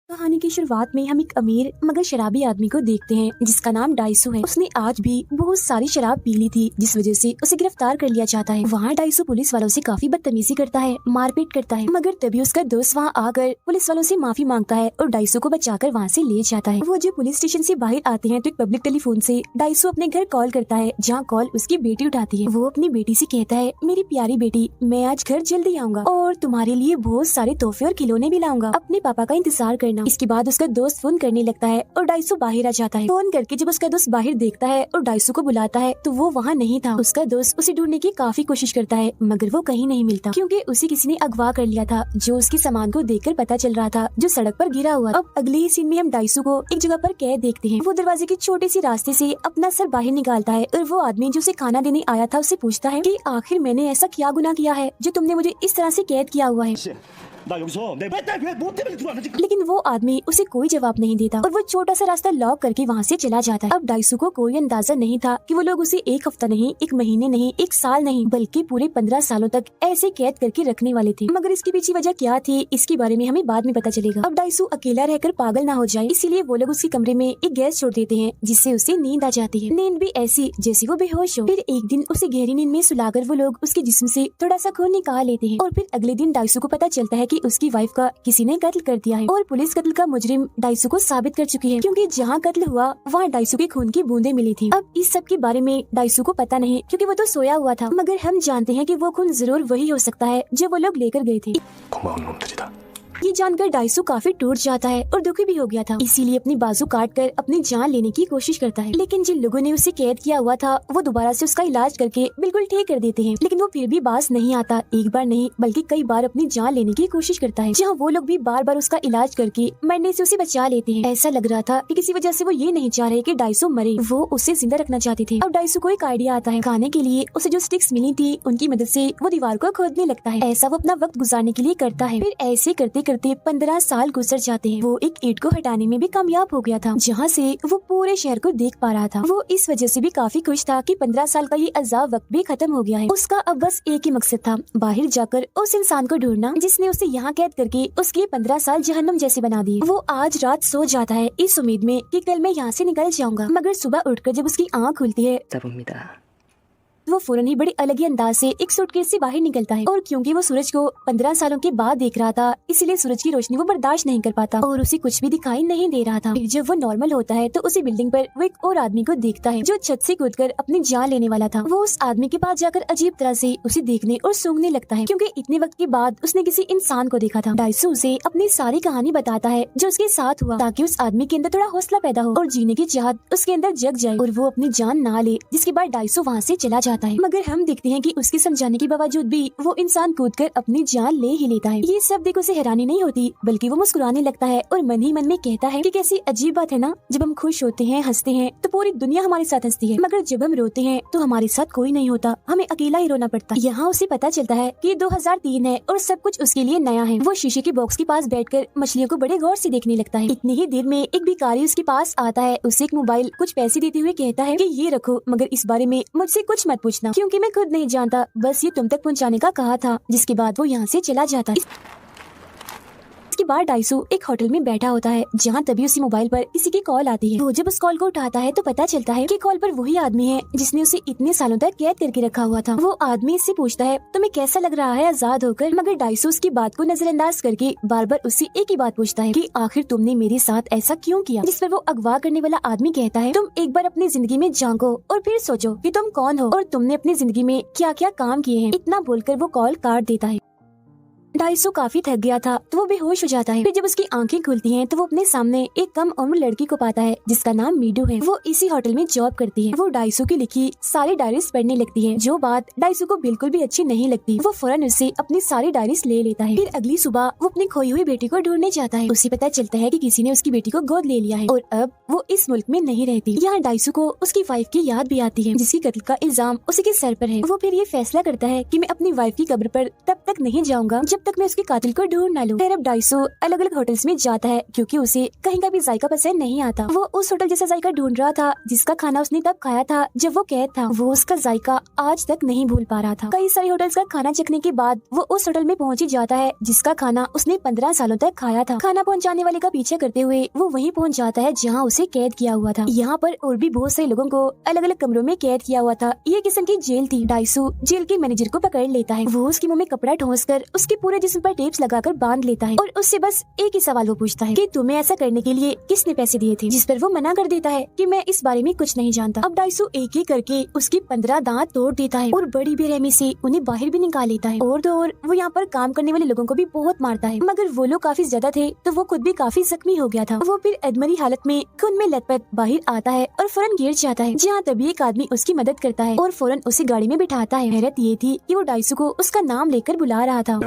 कहानी की शुरुआत में हम एक अमीर मगर शराबी आदमी को देखते हैं जिसका नाम डाइसू है। उसने आज भी बहुत सारी शराब पी ली थी जिस वजह से उसे गिरफ्तार कर लिया जाता है। वहाँ डाइसू पुलिस वालों से काफी बदतमीजी करता है, मारपीट करता है, मगर तभी उसका दोस्त वहाँ आकर पुलिस वालों से माफी मांगता है और डाइसू को बचाकर वहाँ से ले जाता है। वो जब पुलिस स्टेशन से बाहर आते हैं तो एक पब्लिक टेलीफोन से डाइसू अपने घर कॉल करता है, जहाँ कॉल उसकी बेटी उठाती है। वो अपनी बेटी से कहता है, मेरी प्यारी बेटी, मैं आज घर जल्दी आऊंगा और तुम्हारे लिए बहुत सारे तोहफे और खिलौने भी लाऊंगा, अपने पापा का इंतजार करना। इसके बाद उसका दोस्त फोन करने लगता है और डाइसू बाहर आ जाता है। फोन करके जब उसका दोस्त बाहर देखता है और डाइसू को बुलाता है तो वो वहाँ नहीं था। उसका दोस्त उसे ढूंढने की काफी कोशिश करता है मगर वो कहीं नहीं मिलता क्योंकि उसे किसी ने अगवा कर लिया था, जो उसके सामान को देखकर पता चल रहा था, जो सड़क पर गिरा हुआ। अब अगले ही सीन में हम डाइसू को एक जगह पर कैद देखते हैं। वो दरवाजे के छोटे सी रास्ते से अपना सर बाहर निकालता है और वो आदमी जो उसे खाना देने आया था उससे पूछता है कि आखिर मैंने ऐसा क्या गुनाह किया है जो तुमने मुझे इस तरह से कैद किया हुआ है। लेकिन वो आदमी उसे कोई जवाब नहीं देता और वो छोटा सा रास्ता लॉक करके वहाँ से चला जाता है। अब डाइसू को कोई अंदाजा नहीं था कि वो लोग उसे एक हफ्ता नहीं, एक महीने नहीं, एक साल नहीं, बल्कि पूरे 15 सालों तक ऐसे कैद करके रखने वाले थे। मगर इसके पीछे वजह क्या थी, इसके बारे में हमें बाद में पता चलेगा। अब डाइसू अकेला रहकर पागल ना हो जाए, इसीलिए वो लोग उसके कमरे में एक गैस छोड़ देते हैं जिससे उसे नींद आ जाती है। नींद भी ऐसी जैसे वो बेहोश हो। फिर एक दिन उसे गहरी नींद में सुलाकर वो लोग उसके जिस्म से थोड़ा सा खून निकाल लेते हैं और फिर अगले दिन डाइसू को पता चलता है कि उसकी वाइफ का किसी ने कत्ल कर दिया है और पुलिस कत्ल का मुजरिम डाइसू को साबित कर चुकी है क्योंकि जहाँ कत्ल हुआ वहाँ डाइसू के खून की बूंदें मिली थी। अब इस सब के बारे में डाइसू को पता नहीं क्योंकि वो तो सोया हुआ था, मगर हम जानते हैं कि वो खून जरूर वही हो सकता है जो वो लोग लेकर गए थे। ये जानकर डाइसू काफी टूट जाता है और दुखी भी हो गया था, इसीलिए अपनी बाजू काट कर अपनी जान लेने की कोशिश करता है। लेकिन जिन लोगों ने उसे कैद किया हुआ था वो दोबारा से उसका इलाज करके बिल्कुल ठीक कर देते हैं, लेकिन वो फिर भी बाज नहीं आता। एक बार नहीं बल्कि कई बार अपनी जान लेने की कोशिश करता है, जहाँ वो लोग भी बार बार उसका इलाज करके मरने से उसे बचा लेते हैं। ऐसा लग रहा था कि किसी वजह से वो ये नहीं चाह रहे कि डाइसू मरे, वो उसे जिंदा रखना चाहते थे। अब डाइसू को एक आइडिया आता है। खाने के लिए उसे जो स्टिक्स मिली थी उनकी मदद से वो दीवार को खोदने लगता है। ऐसा वो अपना वक्त गुजारने के लिए करता है। फिर ऐसे करते करते 15 साल गुजर जाते हैं। वो एक ईंट को हटाने में भी कामयाब हो गया था, जहाँ से वो पूरे शहर को देख पा रहा था। वो इस वजह से भी काफी खुश था कि 15 साल का ये अजाब वक्त भी खत्म हो गया है। उसका अब बस एक ही मकसद था, बाहर जाकर उस इंसान को ढूंढना जिसने उसे यहाँ कैद करके उसके 15 साल जहन्नुम जैसे बना दिए। वो आज रात सो जाता है इस उम्मीद में कि कल मैं यहाँ से निकल जाऊंगा, मगर सुबह उठकर जब उसकी आँख खुलती है वो फौरन ही बड़े अलग ही अंदाज से एक सूटकेस से बाहर निकलता है। और क्योंकि वो सूरज को 15 सालों के बाद देख रहा था, इसलिए सूरज की रोशनी वो बर्दाश्त नहीं कर पाता और उसे कुछ भी दिखाई नहीं दे रहा था। फिर जब वो नॉर्मल होता है तो उसी बिल्डिंग पर वो एक और आदमी को देखता है जो छत से कूदकर अपनी जान लेने वाला था। वो उस आदमी के पास जाकर अजीब तरह से उसे देखने और सूंघने लगता है क्योंकि इतने वक्त के बाद उसने किसी इंसान को देखा था। डाइसू उसे अपनी सारी कहानी बताता है जो उसके साथ हुआ, ताकि उस आदमी के अंदर थोड़ा हौसला पैदा हो और जीने की चाहत उसके अंदर जग जाए और वो अपनी जान ना ले। जिसके बाद डाइसू वहाँ से चला जाता है, मगर हम देखते हैं कि उसके समझाने के बावजूद भी वो इंसान कूदकर अपनी जान ले ही लेता है। ये सब देख उसे हैरानी नहीं होती बल्कि वो मुस्कुराने लगता है और मन ही मन में कहता है कि कैसी अजीब बात है ना, जब हम खुश होते हैं, हंसते हैं तो पूरी दुनिया हमारे साथ हंसती है, मगर जब हम रोते हैं तो हमारे साथ कोई नहीं होता, हमें अकेला ही रोना पड़ता है। यहाँ उसे पता चलता है कि 2003 है और सब कुछ उसके लिए नया है। वो शीशे के बॉक्स के पास बैठकर मछलियों को बड़े गौर से देखने लगता है। इतनी ही देर में एक भिखारी उसके पास आता है, उसे एक मोबाइल कुछ पैसे देते हुए कहता है कि ये रखो, मगर इस बारे में मुझसे कुछ मत पूछना क्योंकि मैं खुद नहीं जानता, बस ये तुम तक पहुंचाने का कहा था। जिसके बाद वो यहाँ से चला जाता है। इसके बाद डाइसू एक होटल में बैठा होता है, जहाँ तभी उसी मोबाइल पर किसी की कॉल आती है। वो जब उस कॉल को उठाता है तो पता चलता है कि कॉल पर वही आदमी है जिसने उसे इतने सालों तक कैद करके रखा हुआ था। वो आदमी इससे पूछता है, तुम्हें कैसा लग रहा है आजाद होकर, मगर डाइसू उसकी बात को नजरअंदाज करके बार बार उससे एक ही बात पूछता है कि आखिर तुमने मेरे साथ ऐसा क्यों किया। जिस पर वो अगवा करने वाला आदमी कहता है, तुम एक बार अपनी जिंदगी में झांको और फिर सोचो कि तुम कौन हो और तुमने अपनी जिंदगी में क्या क्या काम किए हैं। इतना बोलकर वो कॉल काट देता है। डाइसू काफी थक गया था तो वो बेहोश हो जाता है। फिर जब उसकी आंखें खुलती हैं तो वो अपने सामने एक कम उम्र लड़की को पाता है जिसका नाम मीडू है। वो इसी होटल में जॉब करती है। वो डाइसू की लिखी सारी डायरीज पढ़ने लगती है, जो बात डाइसू को बिल्कुल भी अच्छी नहीं लगती। वो फौरन उससे अपनी सारी डायरीज ले लेता है। फिर अगली सुबह वो अपनी खोई हुई बेटी को ढूंढने जाता है। उसे पता चलता है कि किसी ने उसकी बेटी को गोद ले लिया है और अब वो इस मुल्क में नहीं रहती। यहाँ डाइसू को उसकी वाइफ की याद भी आती है जिसकी कत्ल का इल्जाम उसी के सर पर है। वो फिर ये फैसला करता है कि मैं अपनी वाइफ की कब्र पर तब तक नहीं जाऊंगा जब जब तक मैं उसके कातिल को ढूंढ ना लूं। फिर अब डाइसू अलग अलग होटल्स में जाता है क्योंकि उसे कहीं का भी जायका पसंद नहीं आता। वो उस होटल जैसा जायका ढूंढ रहा था जिसका खाना उसने तब खाया था जब वो कैद था। वो उसका जायका आज तक नहीं भूल पा रहा था। कई सारे होटल्स का खाना चखने के बाद वो उस होटल में पहुंच ही जाता है जिसका खाना उसने 15 सालों तक खाया था। खाना पहुंचाने वाले का पीछे करते हुए वो वहीं पहुंच जाता है जहां उसे कैद किया हुआ था। यहाँ पर और भी बहुत सारे लोगों को अलग अलग कमरों में कैद किया हुआ था। ये किस्म की जेल थी। डाइसू जेल के मैनेजर को पकड़ लेता है। वो उसके मुंह में कपड़ा ठोंस कर उसके पूरे जिस्म पर टेप्स लगाकर बांध लेता है और उससे बस एक ही सवाल वो पूछता है कि तुम्हें ऐसा करने के लिए किसने पैसे दिए थे, जिस पर वो मना कर देता है कि मैं इस बारे में कुछ नहीं जानता। अब डाइसू एक एक करके उसके 15 दांत तोड़ देता है और बड़ी बेरहमी से उन्हें बाहर भी निकाल लेता है। और तो और वो यहाँ पर काम करने वाले लोगों को भी बहुत मारता है, मगर वो लोग काफी ज्यादा थे तो वो खुद भी काफी जख्मी हो गया था। वो फिर अधमरी हालत में खून में लथपथ बाहर आता है और फौरन गिर जाता है, जहाँ तभी एक आदमी उसकी मदद करता है और फौरन उसे गाड़ी में बिठाता है। हैरत ये थी कि वो डाइसू को उसका नाम लेकर बुला रहा था,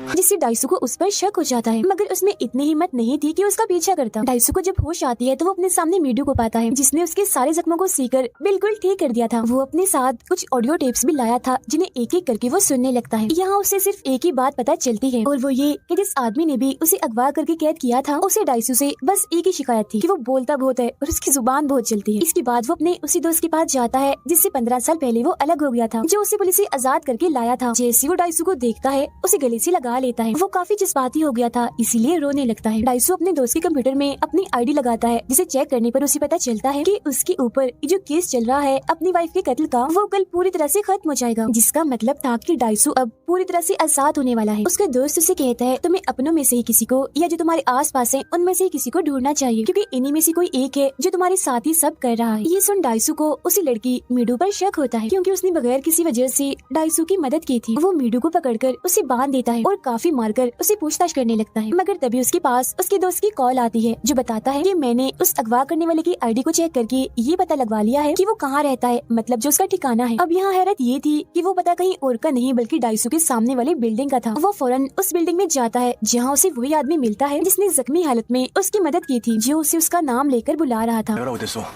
जिससे डाइसू को उस पर शक हो जाता है, मगर उसमें इतनी हिम्मत नहीं थी कि उसका पीछा करता। डाइसू को जब होश आती है तो वो अपने सामने मीडू को पाता है जिसने उसके सारे जख्मों को सीकर बिल्कुल ठीक कर दिया था। वो अपने साथ कुछ ऑडियो टेप्स भी लाया था जिन्हें एक एक करके वो सुनने लगता है। यहाँ उसे सिर्फ एक ही बात पता चलती है और वो ये कि जिस आदमी ने भी उसे अगवा करके कैद किया था उसे डाइसू से बस एक ही शिकायत थी कि वो बोलता बहुत है और उसकी जुबान बहुत चलती है। इसके बाद वो अपने उसी दोस्त के पास जाता है जिससे 15 साल पहले वो अलग हो गया था, जो उसे पुलिस से आजाद करके लाया था। जैसे वो डाइसू को देखता है उसे गले से लगा लेता है। वो काफी जज्बाती हो गया था इसीलिए रोने लगता है। डाइसू अपने दोस्त के कंप्यूटर में अपनी आईडी लगाता है जिसे चेक करने पर उसे पता चलता है कि उसके ऊपर जो केस चल रहा है अपनी वाइफ के कत्ल का, वो कल पूरी तरह से खत्म हो जाएगा, जिसका मतलब था कि डाइसू अब पूरी तरह से आजाद होने वाला है। उसका दोस्त उसे कहता है तुम्हें अपनों में से ही किसी को या जो तुम्हारे आस पास है उनमें से ही किसी को ढूंढना चाहिए, क्योंकि इन्हीं में से कोई एक है जो तुम्हारे साथ ही सब कर रहा है। ये सुन डाइसू को उसी लड़की मीडू पर शक होता है क्योंकि उसने बगैर किसी वजह से डाइसू की मदद की थी। वो मीडू को पकड़कर उसे बांध देता है और काफी मारकर उसे पूछताछ करने लगता है, मगर तभी उसके पास उसके दोस्त की कॉल आती है जो बताता है कि मैंने उस अगवा करने वाले की आईडी को चेक करके ये पता लगवा लिया है कि वो कहाँ रहता है, मतलब जो उसका ठिकाना है। अब यहाँ हैरत ये थी कि वो पता कहीं और का नहीं बल्कि डाइसू के सामने वाली बिल्डिंग का था। वो फौरन उस बिल्डिंग में जाता है जहाँ उसे वही आदमी मिलता है जिसने जख्मी हालत में उसकी मदद की थी, जो उसे उसका नाम लेकर बुला रहा था।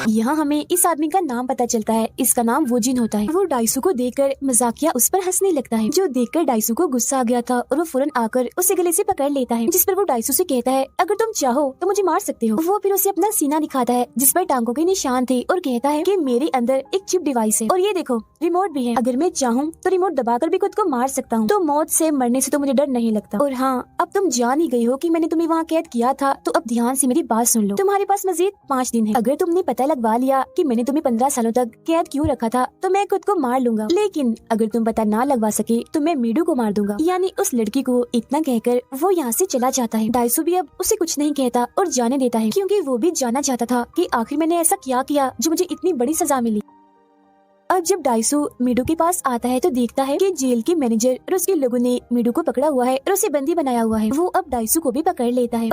यहाँ हमें इस आदमी का नाम पता चलता है, इसका नाम वोजिन होता है। वो डाइसू को देखकर मजाकिया उस पर हंसने लगता है, जो देखकर डाइसू को गुस्सा आ गया था और वो फौरन आकर उसे गले से पकड़ लेता है, जिस पर वो डाइसू से कहता है अगर तुम चाहो तो मुझे मार सकते हो। वो फिर उसे अपना सीना दिखाता है जिस पर टांगों के निशान थे और कहता है कि मेरे अंदर एक चिप डिवाइस है और ये देखो रिमोट भी है, अगर मैं चाहूँ तो रिमोट दबाकर भी खुद को मार सकता हूँ, तो मौत से मरने से तो मुझे डर नहीं लगता। और हाँ, अब तुम जान ही गई हो कि मैंने तुम्हें वहाँ कैद किया था, तो अब ध्यान से मेरी बात सुन लो। तुम्हारे पास मजीद 5 दिन है। अगर तुमने पता लगवा लिया कि मैंने तुम्हें 15 सालों तक कैद क्यों रखा था तो मैं खुद को मार लूंगा, लेकिन अगर तुम पता ना लगवा सके तो मैं मीडू को मार दूंगा। यानी उस लड़की को इतना कहकर वो यहाँ से चला जाता है। डाइसू भी अब उसे कुछ नहीं कहता और जाने देता है, क्योंकि वो भी जानना चाहता था कि आखिर मैंने ऐसा क्या किया जो मुझे इतनी बड़ी सजा मिली। अब जब डाइसू मीडू के पास आता है तो देखता है कि जेल के मैनेजर और उसके लोगों ने मीडू को पकड़ा हुआ है और उसे बंदी बनाया हुआ है। वो अब डाइसू को भी पकड़ लेता है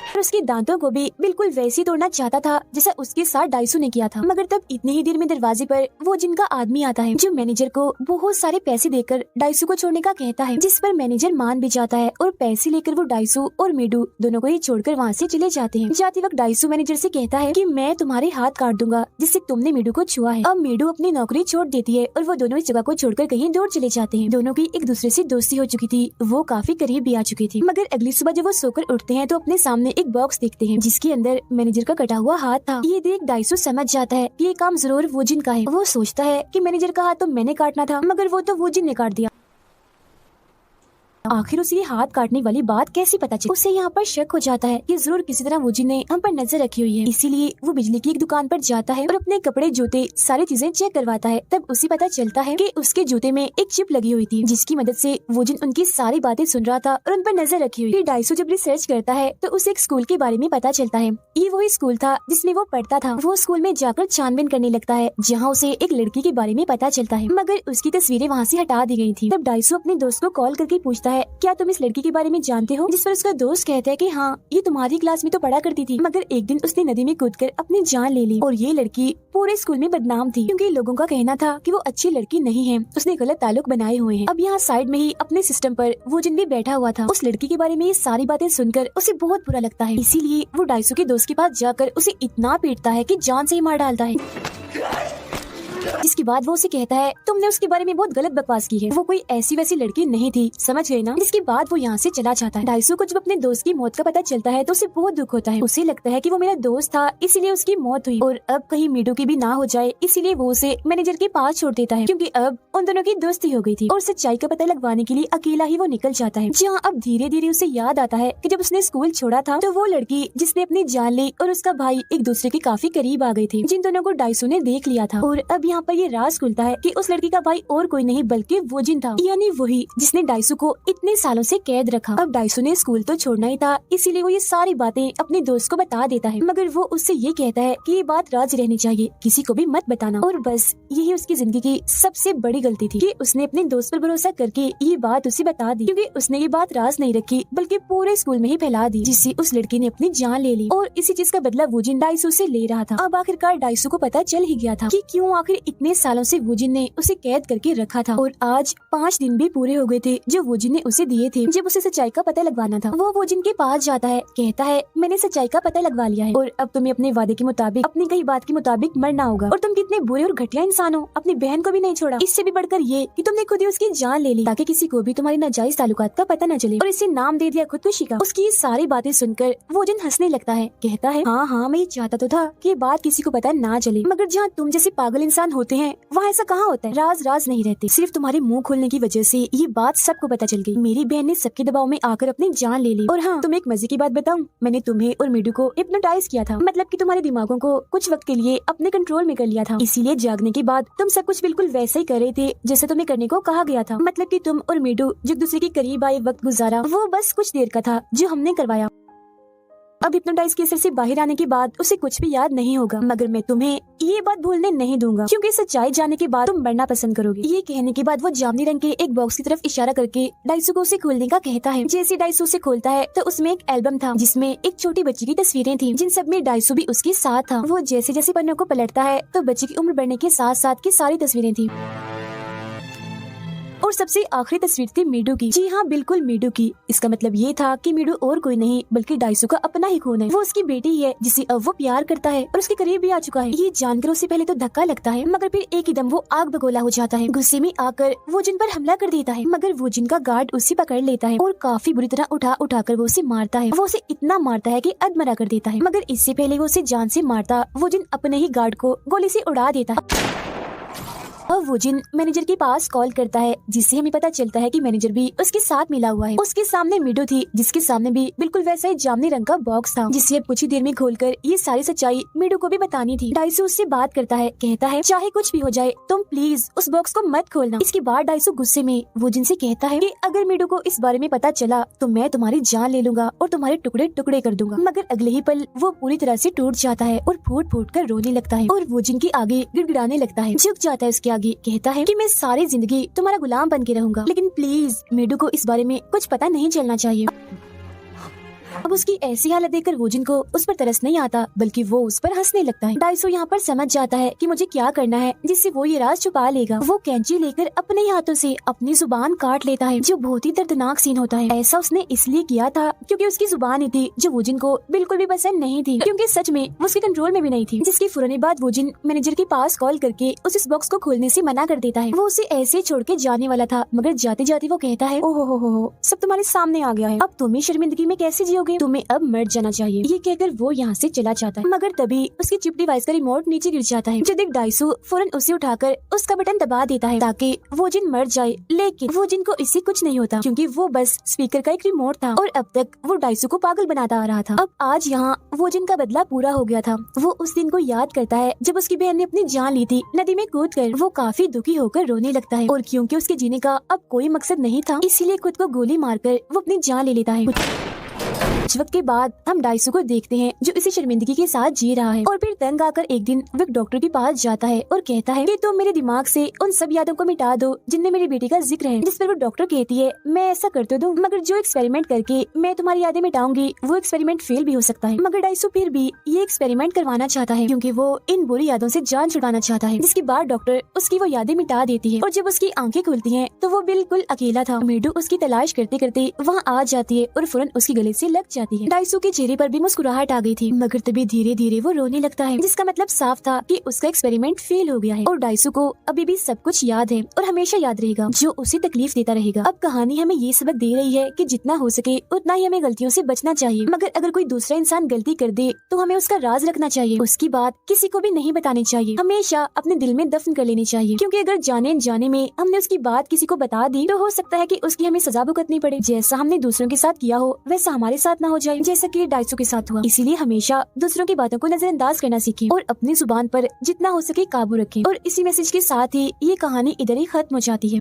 और उसके दांतों को भी बिल्कुल वैसे तोड़ना चाहता था जैसा उसके साथ डाइसू ने किया था। मगर तब इतनी ही देर में दरवाजे पर वो जिनका आदमी आता है, जो मैनेजर को बहुत सारे पैसे देकर डाइसू को छोड़ने का कहता है, जिस पर मैनेजर मान भी जाता है और पैसे लेकर वो डाइसू और मीडू दोनों को ही छोड़कर वहाँ से चले जाते हैं। जाते वक्त डाइसू मैनेजर से कहता है कि मैं तुम्हारे हाथ काट दूंगा जिससे तुमने मीडू को छुआ है। अब मीडू अपनी नौकरी छोड़ देती है और वो दोनों इस जगह को छोड़कर कहीं दूर चले जाते हैं। दोनों की एक दूसरे से दोस्ती हो चुकी थी, वो काफी करीब भी आ चुकी थी। मगर अगली सुबह जब वो सोकर उठते हैं तो अपने सामने एक बॉक्स देखते हैं जिसके अंदर मैनेजर का कटा हुआ हाथ था। ये देख डाइसू समझ जाता है कि ये काम जरूर वोजिन का है। वो सोचता है कि मैनेजर का हाथ तो मैंने काटना था, मगर वो तो वोजिन ने काट दिया। आखिर उसे हाथ काटने वाली बात कैसे पता चली? उसे यहाँ पर शक हो जाता है कि जरूर किसी तरह वोजिन ने हम पर नजर रखी हुई है। इसीलिए वो बिजली की एक दुकान पर जाता है और अपने कपड़े, जूते, सारी चीजें चेक करवाता है। तब उसे पता चलता है कि उसके जूते में एक चिप लगी हुई थी, जिसकी मदद से वोजिन उनकी सारी बातें सुन रहा था और उन पर नजर रखी हुई। फिर डाइसू जब रिसर्च करता है तो उसे एक स्कूल के बारे में पता चलता है। ये वही स्कूल था जिसमें वो पढ़ता था। वो स्कूल में जाकर छानबीन करने लगता है जहाँ उसे एक लड़की के बारे में पता चलता है, मगर उसकी तस्वीरें वहाँ से हटा दी गयी थी। तब डाइसू अपने दोस्त को कॉल करके पूछता है क्या तुम इस लड़की के बारे में जानते हो? जिस पर उसका दोस्त कहता है कि हाँ, ये तुम्हारी क्लास में तो पढ़ा करती थी, मगर एक दिन उसने नदी में कूदकर अपनी जान ले ली और ये लड़की पूरे स्कूल में बदनाम थी क्योंकि लोगों का कहना था कि वो अच्छी लड़की नहीं है, उसने गलत ताल्लुक बनाए हुए हैं। अब यहाँ साइड में ही अपने सिस्टम पर वो जिन भी बैठा हुआ था। उस लड़की के बारे में ये सारी बातें सुनकर उसे बहुत बुरा लगता है, इसीलिए वो डाइसू के दोस्त के पास जाकर उसे इतना पीटता है कि जान से ही मार डालता है। जिसके बाद वो उसे कहता है तुमने उसके बारे में बहुत गलत बकवास की है, वो कोई ऐसी वैसी लड़की नहीं थी, समझ गए ना। जिसके बाद वो यहाँ से चला जाता है। डाइसू को जब अपने दोस्त की मौत का पता चलता है तो उसे बहुत दुख होता है। उसे लगता है कि वो मेरा दोस्त था इसीलिए उसकी मौत हुई और अब कहीं मीडू की भी ना हो जाए, इसीलिए वो उसे मैनेजर के पास छोड़ देता है क्योंकि अब उन दोनों की दोस्ती हो गई थी। और सच्चाई का पता लगवाने के लिए अकेला ही वो निकल जाता है। जहाँ अब धीरे धीरे उसे याद आता है कि जब उसने स्कूल छोड़ा था तो वो लड़की जिसने अपनी जान ली और उसका भाई एक दूसरे के काफी करीब आ गए थे, जिन दोनों को डाइसू ने देख लिया था। और अब यहाँ पर ये राज खुलता है कि उस लड़की का भाई और कोई नहीं बल्कि वोजिन था, यानी वही जिसने डाइसू को इतने सालों से कैद रखा। अब डाइसू ने स्कूल तो छोड़ना ही था, इसीलिए वो ये सारी बातें अपने दोस्त को बता देता है, मगर वो उससे ये कहता है कि ये बात राज रहनी चाहिए, किसी को भी मत बताना। और बस यही उसकी जिंदगी की सबसे बड़ी गलती थी कि उसने अपने दोस्त पर भरोसा करके ये बात उसे बता दी, क्योंकि उसने ये बात राज नहीं रखी बल्कि पूरे स्कूल में ही फैला दी, जिससे उस लड़की ने अपनी जान ले ली। और इसी चीज का बदला वोजिन डाइसू से ले रहा था। अब आखिरकार डाइसू को पता चल ही गया था कि क्यों आखिर इतने सालों से वोजिन ने उसे कैद करके रखा था। और आज 5 दिन भी पूरे हो गए थे जो वोजिन ने उसे दिए थे जब उसे सच्चाई का पता लगवाना था। वो वोजिन के पास जाता है, कहता है मैंने सच्चाई का पता लगवा लिया है और अब तुम्हें अपने वादे के मुताबिक, अपनी कही बात के मुताबिक मरना होगा। और तुम कितने बुरे और घटिया इंसान हो, अपनी बहन को भी नहीं छोड़ा। इससे भी बढ़कर ये कि तुमने खुद ही उसकी जान ले ली ताकि किसी को भी तुम्हारी नाजायज ताल्लुकात का पता न चले, और इसे नाम दे दिया खुदकुशी का। उसकी ये सारी बातें सुनकर वोजिन हंसने लगता है, कहता है हाँ मैं ये चाहता तो था कि ये बात किसी को पता ना चले, मगर जहाँ तुम जैसे पागल इंसान होते हैं वहाँ ऐसा कहाँ होता है। राज राज नहीं रहते, सिर्फ तुम्हारे मुंह खोलने की वजह से ये बात सबको पता चल गई। मेरी बहन ने सबके दबाव में आकर अपनी जान ले ली। और हाँ, तुम एक मजे की बात बताऊं, मैंने तुम्हें और मीडू को हिप्नोटाइज किया था, मतलब कि तुम्हारे दिमागों को कुछ वक्त के लिए अपने कंट्रोल में कर लिया था। इसीलिए जागने के बाद तुम सब कुछ बिल्कुल वैसा ही कर रहे थे जैसे तुम्हें करने को कहा गया था। मतलब कि तुम और मीडू जो एक दूसरे के करीब आए वक्त गुजारा वो बस कुछ देर का था जो हमने करवाया। अब हिप्नोटाइज के असर से बाहर आने के बाद उसे कुछ भी याद नहीं होगा, मगर मैं तुम्हें ये बात भूलने नहीं दूंगा क्योंकि सच्चाई जानने के बाद तुम बढ़ना पसंद करोगे। ये कहने के बाद वो जामुनी रंग के एक बॉक्स की तरफ इशारा करके डाइसू को उसे खोलने का कहता है। जैसे डाइसू उसे खोलता है तो उसमें एक एल्बम था जिसमें एक छोटी बच्ची की तस्वीरें थी, जिन सब में डाइसू भी उसके साथ था। वो जैसे जैसे पन्नों को पलटता है तो बच्ची की उम्र बढ़ने के साथ साथ की सारी तस्वीरें थी और सबसे आखिरी तस्वीर थी मीडू की। जी हाँ, बिल्कुल मीडू की। इसका मतलब ये था कि मीडू और कोई नहीं बल्कि डाइसू का अपना ही खून है। वो उसकी बेटी ही है जिसे अब वो प्यार करता है और उसके करीब भी आ चुका है। ये जानकर उसे पहले तो धक्का लगता है, मगर फिर एक ही दम वो आग बगोला हो जाता है। गुस्से में आकर वो जिन पर हमला कर देता है, मगर वो जिन का गार्ड उसे पकड़ लेता है और काफी बुरी तरह उठा कर वो उसे मारता है। वो उसे इतना मारता है कि अधमरा कर देता है, मगर इससे पहले वो उसे जान से मारता वो जिन अपने ही गार्ड को गोली से उड़ा देता है। अब वोजिन मैनेजर के पास कॉल करता है, जिससे हमें पता चलता है कि मैनेजर भी उसके साथ मिला हुआ है। उसके सामने मीडू थी जिसके सामने भी बिल्कुल वैसा ही जामुनी रंग का बॉक्स था, जिसे अब कुछ ही देर में खोलकर ये सारी सच्चाई मीडू को भी बतानी थी। डाइसू उससे बात करता है, कहता है चाहे कुछ भी हो जाए तुम प्लीज उस बॉक्स को मत खोलना। इसके बाद डाइसू गुस्से में वोजिन से कहता है कि अगर मीडू को इस बारे में पता चला तो मैं तुम्हारी जान ले लूंगा और तुम्हारे टुकड़े टुकड़े कर दूंगा। मगर अगले ही पल वो पूरी तरह से टूट जाता है और फूट फूट कर रोने लगता है और वोजिन के आगे गिड़गिड़ाने लगता है, झुक जाता है उसके आगे, कहता है कि मैं सारी जिंदगी तुम्हारा गुलाम बन के रहूंगा, लेकिन प्लीज मीडू को इस बारे में कुछ पता नहीं चलना चाहिए। अब उसकी ऐसी हालत देखकर वोजिन को उस पर तरस नहीं आता बल्कि वो उस पर हंसने लगता है। डाइसू यहाँ पर समझ जाता है कि मुझे क्या करना है जिससे वो ये राज छुपा लेगा। वो कैंची लेकर अपने हाथों से अपनी जुबान काट लेता है, जो बहुत ही दर्दनाक सीन होता है। ऐसा उसने इसलिए किया था क्योंकि उसकी जुबान ही थी जो वोजिन को बिल्कुल भी पसंद नहीं थी, क्योंकि सच में वो उसके कंट्रोल में भी नहीं थी। जिसके फौरन बाद वोजिन मैनेजर के पास कॉल करके उस बॉक्स को खोलने से मना कर देता है। वो उसे ऐसे छोड़ के जाने वाला था, मगर जाते जाते वो कहता है ओहो हो, सब तुम्हारे सामने आ गया है, अब तुम्हें शर्मिंदगी में कैसे जियोगे, तुम्हें अब मर जाना चाहिए। ये कहकर वो यहाँ से चला जाता है, मगर तभी उसकी चिप डिवाइस का रिमोट नीचे गिर जाता है। जो देख डाइसू फौरन उसे उठाकर उसका बटन दबा देता है ताकि वोजिन मर जाए, लेकिन वोजिन को इससे कुछ नहीं होता क्योंकि वो बस स्पीकर का एक रिमोट था और अब तक वो डाइसू को पागल बनाता आ रहा था। अब आज यहाँ वोजिन का बदला पूरा हो गया था। वो उस दिन को याद करता है जब उसकी बहन ने अपनी जान ली थी नदी में कूदकर। वो काफी दुखी होकर रोने लगता है और क्योंकि उसके जीने का अब कोई मकसद नहीं था, इसीलिए खुद को गोली मारकर वो अपनी जान ले लेता है। कुछ वक्त के बाद हम डाइसू को देखते हैं जो इसी शर्मिंदगी के साथ जी रहा है और फिर तंग आकर एक दिन वो एक डॉक्टर के पास जाता है और कहता है कि तुम मेरे दिमाग से उन सब यादों को मिटा दो जिनमें मेरी बेटी का जिक्र है। जिस पर वो डॉक्टर कहती है मैं ऐसा कर तो दूं, मगर जो एक्सपेरिमेंट करके मैं तुम्हारी यादें मिटाऊंगी वो एक्सपेरिमेंट फेल भी हो सकता है। मगर डाइसू फिर भी ये एक्सपेरिमेंट करवाना चाहता है क्योंकि वो इन बुरी यादों से जान छुड़ाना चाहता है। जिसके बाद डॉक्टर उसकी वो यादें मिटा देती है और जब उसकी आंखें खुलती है तो वो बिल्कुल अकेला था। मीडू उसकी तलाश करते करते वहाँ आ जाती है और फौरन उसके गले से लग जाती है। डाइसू के चेहरे पर भी मुस्कुराहट आ गई थी, मगर तभी धीरे धीरे वो रोने लगता है, जिसका मतलब साफ था कि उसका एक्सपेरिमेंट फेल हो गया है और डाइसू को अभी भी सब कुछ याद है और हमेशा याद रहेगा, जो उसे तकलीफ देता रहेगा। अब कहानी हमें ये सबक दे रही है कि जितना हो सके उतना ही हमें गलतियों से बचना चाहिए, मगर अगर कोई दूसरा इंसान गलती कर दे तो हमें उसका राज रखना चाहिए, उसकी बात किसी को भी नहीं बतानी चाहिए, हमेशा अपने दिल में दफन कर लेनी चाहिए, क्योंकि अगर जाने जाने में हमने उसकी बात किसी को बता दी तो हो सकता है कि उसकी हमें सजा भुगतनी पड़े। जैसा हमने दूसरों के साथ किया हो वैसा हमारे साथ ना हो जाए, जैसा कि डाइसू के साथ हुआ। इसीलिए हमेशा दूसरों की बातों को नजरअंदाज करना सीखें और अपनी जुबान पर जितना हो सके काबू रखें। और इसी मैसेज के साथ ही ये कहानी इधर ही खत्म हो जाती है।